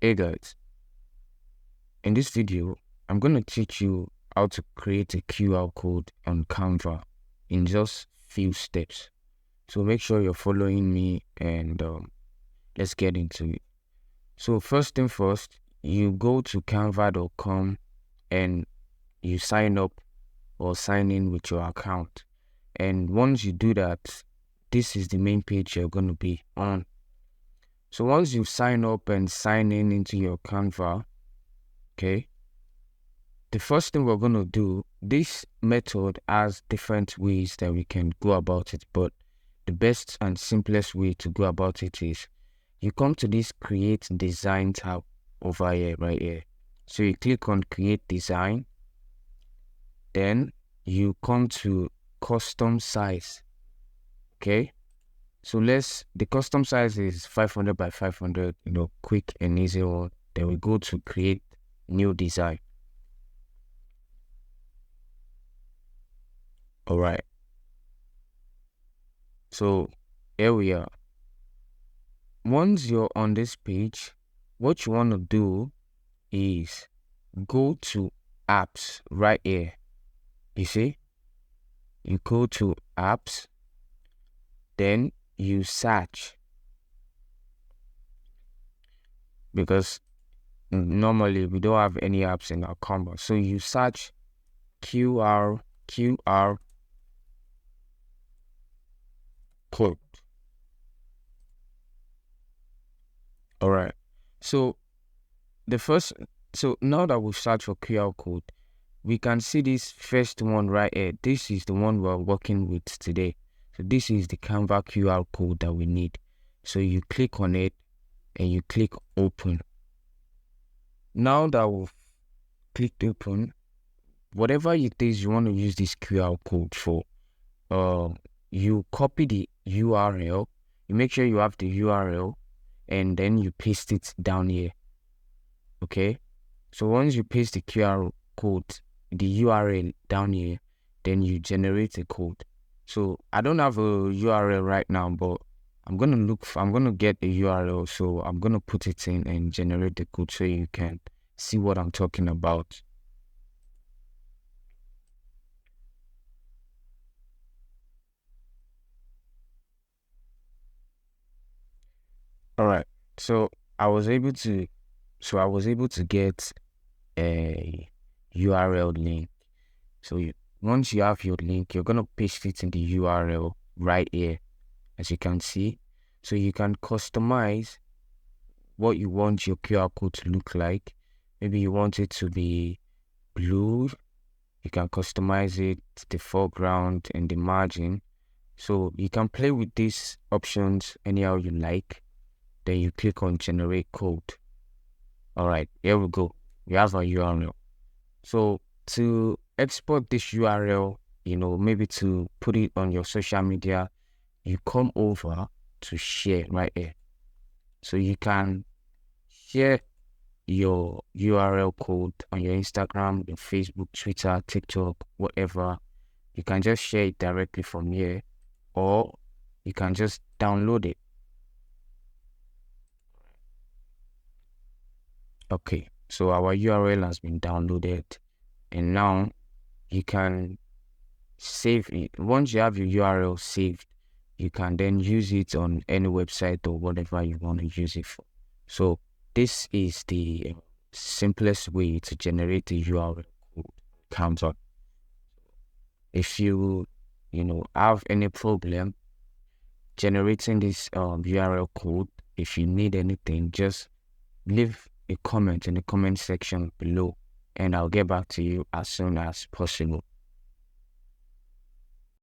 Hey guys, in this video, I'm going to teach you how to create a QR code on Canva in just few steps. So make sure you're following me and let's get into it. So first thing first, you go to canva.com and you sign up or sign in with your account. And once you do that, this is the main page you're going to be on. So once you sign up and sign in into your Canva, okay, the first thing we're going to do, this method has different ways that we can go about it, but the best and simplest way to go about it is you come to this create design tab over here, right here. So you click on create design, then you come to custom size, okay? So the custom size is 500 by 500, quick and easy one. Then we go to create new design. All right. So here we are. Once you're on this page, what you want to do is go to apps right here. You see? You go to apps, then you search. Because normally we don't have any apps in our Canva. So you search QR code. All right. So now that we've searched for QR code, we can see this first one right here. This is the one we're working with today. So this is the Canva QR code that we need. So you click on it and you click open. Now that we've clicked open, whatever it is you want to use this QR code for, you copy the URL, you make sure you have the URL, and then you paste it down here. Okay, so once you paste the QR code, the URL down here, then you generate a code. So I don't have a URL right now, but I'm gonna get a URL, so I'm gonna put it in and generate the code so you can see what I'm talking about. All right, so I was able to get a URL link. So once you have your link, you're gonna paste it in the URL right here, as you can see. So you can customize what you want your QR code to look like. Maybe you want it to be blue. You can customize it, the foreground and the margin. So you can play with these options anyhow you like. Then you click on generate code. All right, here we go. We have our URL. So to export this URL, maybe to put it on your social media, you come over to share right here. So you can share your URL code on your Instagram, your Facebook, Twitter, TikTok, whatever. You can just share it directly from here, or you can just download it. Okay, so our URL has been downloaded, and now you can save it. Once you have your URL saved, you can then use it on any website or whatever you want to use it for. So this is the simplest way to generate a URL code Canva. If you have any problem generating this URL code, if you need anything, just leave a comment in the comment section below and I'll get back to you as soon as possible.